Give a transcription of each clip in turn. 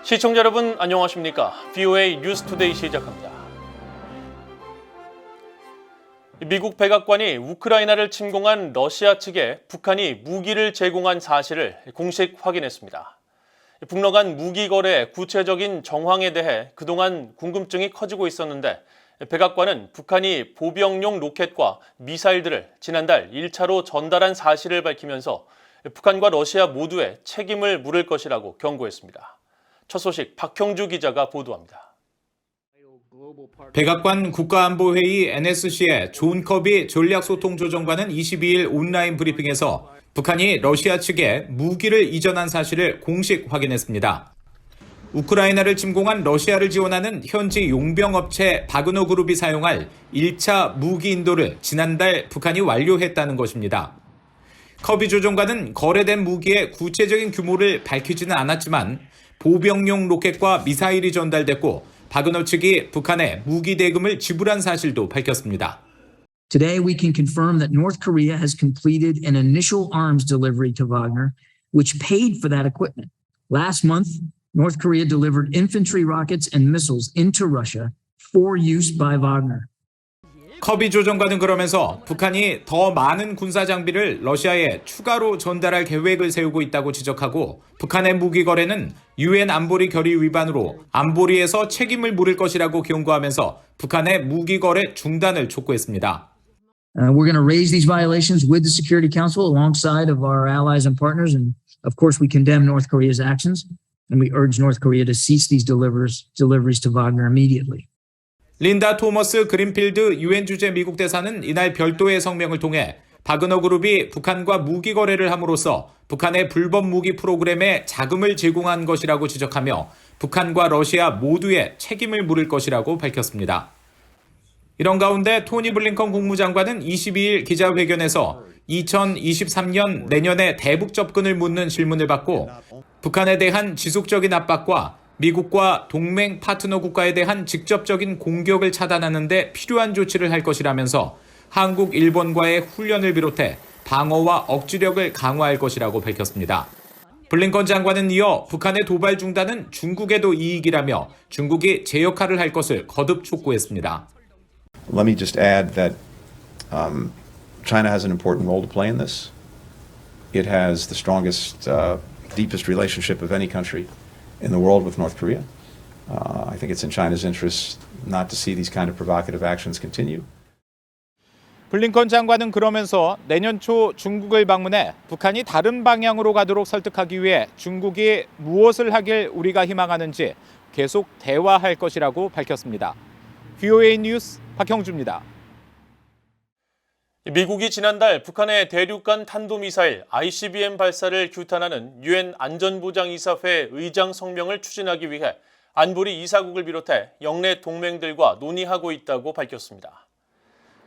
시청자 여러분 안녕하십니까? VOA 뉴스투데이 시작합니다. 미국 백악관이 우크라이나를 침공한 러시아 측에 북한이 무기를 제공한 사실을 공식 확인했습니다. 북러 간 무기 거래 구체적인 정황에 대해 그동안 궁금증이 커지고 있었는데 백악관은 북한이 보병용 로켓과 미사일들을 지난달 1차로 전달한 사실을 밝히면서 북한과 러시아 모두의 책임을 물을 것이라고 경고했습니다. 첫 소식 박형주 기자가 보도합니다. 백악관 국가안보회의 NSC의 존 커비 전략소통조정관은 22일 온라인 브리핑에서 북한이 러시아 측에 무기를 이전한 사실을 공식 확인했습니다. 우크라이나를 침공한 러시아를 지원하는 현지 용병업체 바그너 그룹이 사용할 1차 무기 인도를 지난달 북한이 완료했다는 것입니다. 커비 조정관은 거래된 무기의 구체적인 규모를 밝히지는 않았지만 보병용 로켓과 미사일이 전달됐고 바그너 측이 북한에 무기 대금을 지불한 사실도 밝혔습니다. Today we can confirm that North Korea has completed an initial arms delivery to Wagner, which paid for that equipment. Last month, North Korea delivered infantry rockets and missiles into Russia for use by Wagner. 커비 조정관은 그러면서 북한이 더 많은 군사 장비를 러시아에 추가로 전달할 계획을 세우고 있다고 지적하고 북한의 무기 거래는 유엔 안보리 결의 위반으로 안보리에서 책임을 물을 것이라고 경고하면서 북한의 무기 거래 중단을 촉구했습니다. We're going to raise these violations with the Security Council alongside of our allies and partners, and of course we condemn North Korea's actions, and we urge North Korea to cease these deliveries to Wagner immediately. 린다 토머스 그린필드 유엔 주재 미국 대사는 이날 별도의 성명을 통해 바그너 그룹이 북한과 무기 거래를 함으로써 북한의 불법 무기 프로그램에 자금을 제공한 것이라고 지적하며 북한과 러시아 모두의 책임을 물을 것이라고 밝혔습니다. 이런 가운데 토니 블링컨 국무장관은 22일 기자회견에서 2023년 내년에 대북 접근을 묻는 질문을 받고 북한에 대한 지속적인 압박과 미국과 동맹 파트너 국가에 대한 직접적인 공격을 차단하는 데 필요한 조치를 할 것이라면서 한국, 일본과의 훈련을 비롯해 방어와 억지력을 강화할 것이라고 밝혔습니다. 블링컨 장관은 이어 북한의 도발 중단은 중국에도 이익이라며 중국이 제 역할을 할 것을 거듭 촉구했습니다. Let me just add that China has an important role to play in this. It has the strongest, deepest relationship of any country in the world with North Korea. I think it's in China's interest not to see these kind of provocative actions continue. 블링컨 장관은 그러면서 내년 초 중국을 방문해 북한이 다른 방향으로 가도록 설득하기 위해 중국이 무엇을 하길 우리가 희망하는지 계속 대화할 것이라고 밝혔습니다. VOA 뉴스 박형주입니다. 미국이 지난달 북한의 대륙간 탄도미사일 ICBM 발사를 규탄하는 유엔 안전보장이사회 의장 성명을 추진하기 위해 안보리 이사국을 비롯해 영내 동맹들과 논의하고 있다고 밝혔습니다.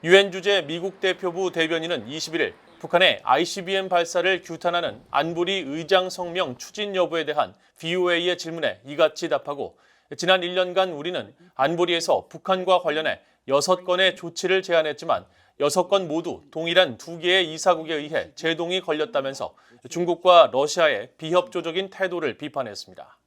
유엔 주재 미국 대표부 대변인은 21일 북한의 ICBM 발사를 규탄하는 안보리 의장 성명 추진 여부에 대한 VOA의 질문에 이같이 답하고 지난 1년간 우리는 안보리에서 북한과 관련해 6건의 조치를 제안했지만 6건 모두 동일한 2개의 이사국에 의해 제동이 걸렸다면서 중국과 러시아의 비협조적인 태도를 비판했습니다.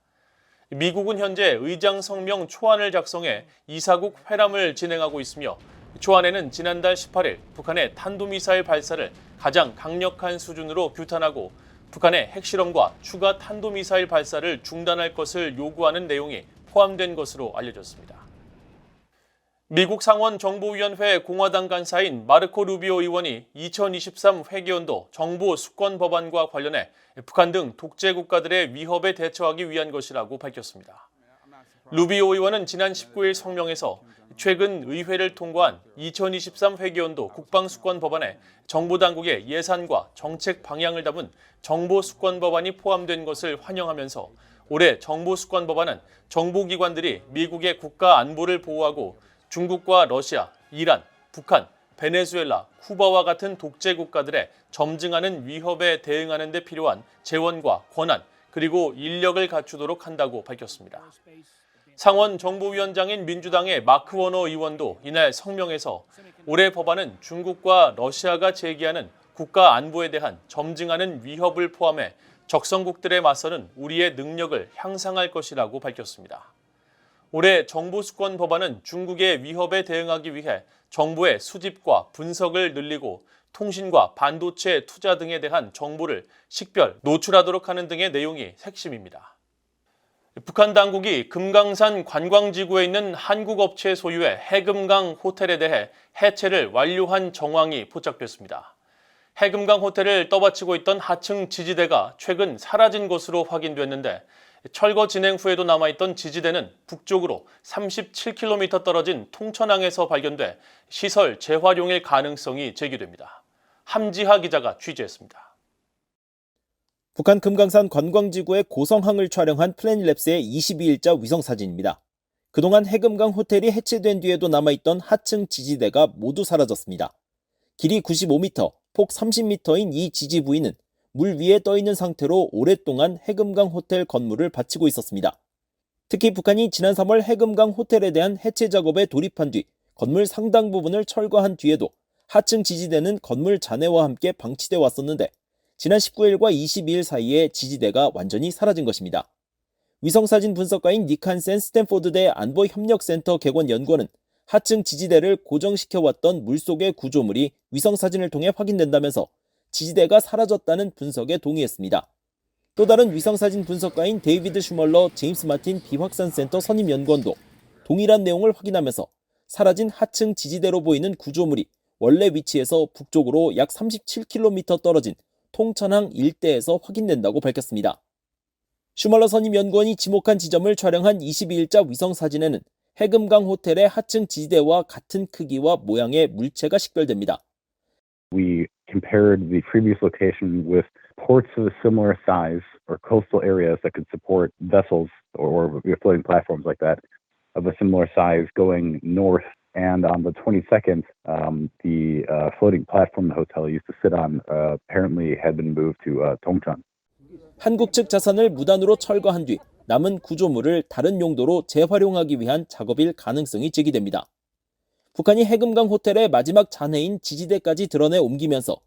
미국은 현재 의장 성명 초안을 작성해 이사국 회람을 진행하고 있으며 초안에는 지난달 18일 북한의 탄도미사일 발사를 가장 강력한 수준으로 규탄하고 북한의 핵실험과 추가 탄도미사일 발사를 중단할 것을 요구하는 내용이 포함된 것으로 알려졌습니다. 미국 상원 정보위원회 공화당 간사인 마르코 루비오 의원이 2023 회계연도 정보 수권 법안과 관련해 북한 등 독재 국가들의 위협에 대처하기 위한 것이라고 밝혔습니다. 루비오 의원은 지난 19일 성명에서 최근 의회를 통과한 2023 회계연도 국방수권 법안에 정보당국의 예산과 정책 방향을 담은 정보수권 법안이 포함된 것을 환영하면서 올해 정보수권 법안은 정보기관들이 미국의 국가 안보를 보호하고 중국과 러시아, 이란, 북한, 베네수엘라, 쿠바와 같은 독재 국가들의 점증하는 위협에 대응하는 데 필요한 재원과 권한, 그리고 인력을 갖추도록 한다고 밝혔습니다. 상원 정보위원장인 민주당의 마크 워너 의원도 이날 성명에서 올해 법안은 중국과 러시아가 제기하는 국가 안보에 대한 점증하는 위협을 포함해 적성국들에 맞서는 우리의 능력을 향상할 것이라고 밝혔습니다. 올해 정보수권 법안은 중국의 위협에 대응하기 위해 정보의 수집과 분석을 늘리고 통신과 반도체 투자 등에 대한 정보를 식별, 노출하도록 하는 등의 내용이 핵심입니다. 북한 당국이 금강산 관광지구에 있는 한국 업체 소유의 해금강 호텔에 대해 해체를 완료한 정황이 포착됐습니다. 해금강 호텔을 떠받치고 있던 하층 지지대가 최근 사라진 것으로 확인됐는데 철거 진행 후에도 남아있던 지지대는 북쪽으로 37km 떨어진 통천항에서 발견돼 시설 재활용일 가능성이 제기됩니다. 함지하 기자가 취재했습니다. 북한 금강산 관광지구의 고성항을 촬영한 플래닛랩스의 22일자 위성사진입니다. 그동안 해금강 호텔이 해체된 뒤에도 남아있던 하층 지지대가 모두 사라졌습니다. 길이 95m, 폭 30m인 이 지지 부위는 물 위에 떠있는 상태로 오랫동안 해금강 호텔 건물을 바치고 있었습니다. 특히 북한이 지난 3월 해금강 호텔에 대한 해체 작업에 돌입한 뒤 건물 상당 부분을 철거한 뒤에도 하층 지지대는 건물 잔해와 함께 방치돼 왔었는데 지난 19일과 22일 사이에 지지대가 완전히 사라진 것입니다. 위성사진 분석가인 닉 한센 스탠포드대 안보협력센터 객원연구원은 하층 지지대를 고정시켜왔던 물속의 구조물이 위성사진을 통해 확인된다면서 지지대가 사라졌다는 분석에 동의했습니다. 또 다른 위성사진 분석가인 데이비드 슈멀러 제임스 마틴 비확산센터 선임연구원도 동일한 내용을 확인하면서 사라진 하층 지지대로 보이는 구조물이 원래 위치에서 북쪽으로 약 37km 떨어진 통천항 일대에서 확인된다고 밝혔습니다. 슈멀러 선임연구원이 지목한 지점을 촬영한 22일자 위성사진에는 해금강 호텔의 하층 지지대와 같은 크기와 모양의 물체가 식별됩니다. We compared the previous location with ports of a similar size or coastal areas that could support vessels or floating platforms like that of a similar size going north. And on the 22nd, the floating platform the hotel used to sit on apparently had been moved to Tongcheon. 한국 측 자산을 무단으로 철거한 뒤 남은 구조물을 다른 용도로 재활용하기 위한 작업일 가능성이 제기됩니다. 북한이 해금강 호텔의 마지막 잔해인 지지대까지 드러내 옮기면서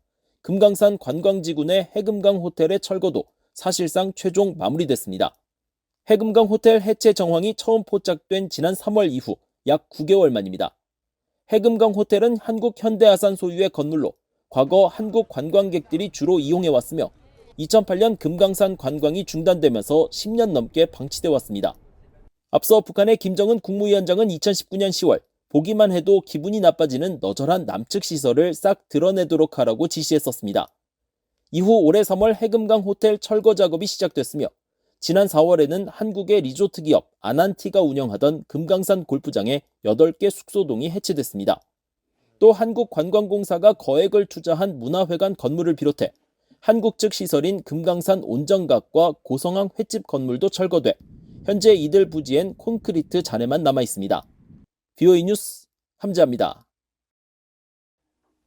금강산 관광지구 내 해금강 호텔의 철거도 사실상 최종 마무리됐습니다. 해금강 호텔 해체 정황이 처음 포착된 지난 3월 이후 약 9개월 만입니다. 해금강 호텔은 한국 현대아산 소유의 건물로 과거 한국 관광객들이 주로 이용해왔으며 2008년 금강산 관광이 중단되면서 10년 넘게 방치돼 왔습니다. 앞서 북한의 김정은 국무위원장은 2019년 10월 보기만 해도 기분이 나빠지는 너절한 남측 시설을 싹 드러내도록 하라고 지시했었습니다. 이후 올해 3월 해금강 호텔 철거 작업이 시작됐으며 지난 4월에는 한국의 리조트 기업 아난티가 운영하던 금강산 골프장의 8개 숙소동이 해체됐습니다. 또 한국관광공사가 거액을 투자한 문화회관 건물을 비롯해 한국 측 시설인 금강산 온정각과 고성항 횟집 건물도 철거돼 현재 이들 부지엔 콘크리트 잔해만 남아있습니다. VOA 뉴스 함지아입니다.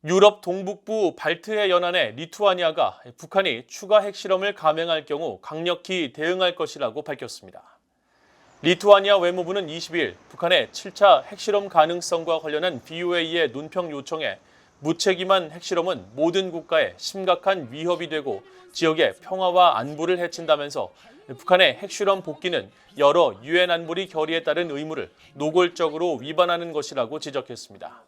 유럽 동북부 발트해 연안의 리투아니아가 북한이 추가 핵실험을 감행할 경우 강력히 대응할 것이라고 밝혔습니다. 리투아니아 외무부는 22일 북한의 7차 핵실험 가능성과 관련한 BOA의 논평 요청에 무책임한 핵실험은 모든 국가에 심각한 위협이 되고 지역의 평화와 안보를 해친다면서 북한의 핵실험 복귀는 여러 유엔 안보리 결의에 따른 의무를 노골적으로 위반하는 것이라고 지적했습니다.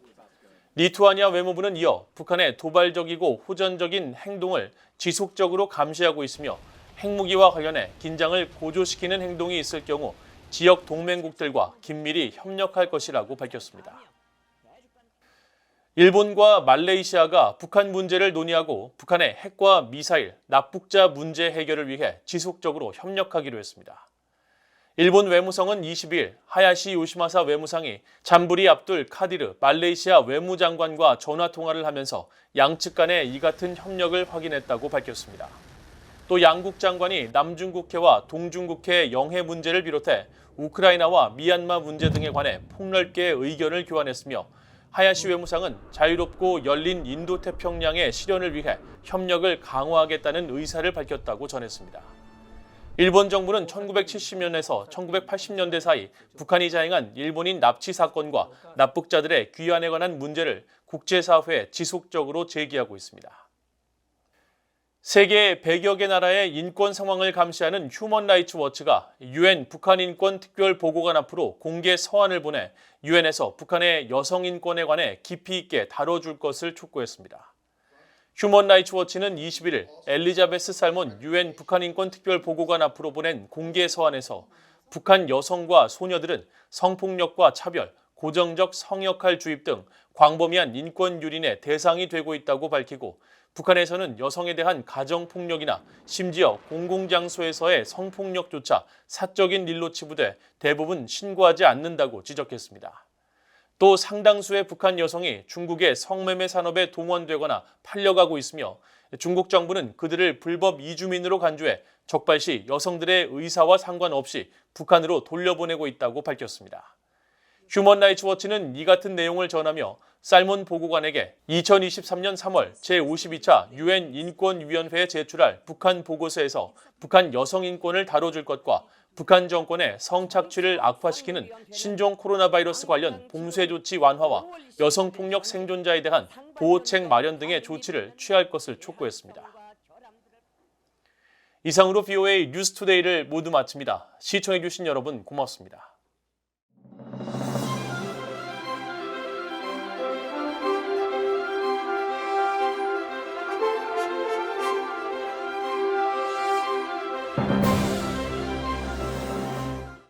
리투아니아 외무부는 이어 북한의 도발적이고 호전적인 행동을 지속적으로 감시하고 있으며 핵무기와 관련해 긴장을 고조시키는 행동이 있을 경우 지역 동맹국들과 긴밀히 협력할 것이라고 밝혔습니다. 일본과 말레이시아가 북한 문제를 논의하고 북한의 핵과 미사일, 납북자 문제 해결을 위해 지속적으로 협력하기로 했습니다. 일본 외무성은 22일 하야시 요시마사 외무상이 잠브리 압둘 카디르 말레이시아 외무장관과 전화통화를 하면서 양측 간의 이 같은 협력을 확인했다고 밝혔습니다. 또 양국 장관이 남중국해와 동중국해 영해 문제를 비롯해 우크라이나와 미얀마 문제 등에 관해 폭넓게 의견을 교환했으며 하야시 외무상은 자유롭고 열린 인도태평양의 실현을 위해 협력을 강화하겠다는 의사를 밝혔다고 전했습니다. 일본 정부는 1970년에서 1980년대 사이 북한이 자행한 일본인 납치 사건과 납북자들의 귀환에 관한 문제를 국제사회에 지속적으로 제기하고 있습니다. 세계 100여 개 나라의 인권 상황을 감시하는 휴먼 라이츠 워치가 유엔 북한 인권 특별 보고관 앞으로 공개 서한을 보내 유엔에서 북한의 여성 인권에 관해 깊이 있게 다뤄줄 것을 촉구했습니다. 휴먼 라이츠 워치는 21일 엘리자베스 살몬 유엔 북한 인권 특별 보고관 앞으로 보낸 공개 서한에서 북한 여성과 소녀들은 성폭력과 차별, 고정적 성역할 주입 등 광범위한 인권 유린의 대상이 되고 있다고 밝히고 북한에서는 여성에 대한 가정폭력이나 심지어 공공장소에서의 성폭력조차 사적인 일로 치부돼 대부분 신고하지 않는다고 지적했습니다. 또 상당수의 북한 여성이 중국의 성매매 산업에 동원되거나 팔려가고 있으며 중국 정부는 그들을 불법 이주민으로 간주해 적발시 여성들의 의사와 상관없이 북한으로 돌려보내고 있다고 밝혔습니다. 휴먼 라이츠 워치는 이 같은 내용을 전하며 살몬 보고관에게 2023년 3월 제52차 유엔 인권위원회에 제출할 북한 보고서에서 북한 여성 인권을 다뤄줄 것과 북한 정권의 성착취를 악화시키는 신종 코로나 바이러스 관련 봉쇄 조치 완화와 여성폭력 생존자에 대한 보호책 마련 등의 조치를 취할 것을 촉구했습니다. 이상으로 VOA 뉴스투데이를 모두 마칩니다. 시청해주신 여러분 고맙습니다.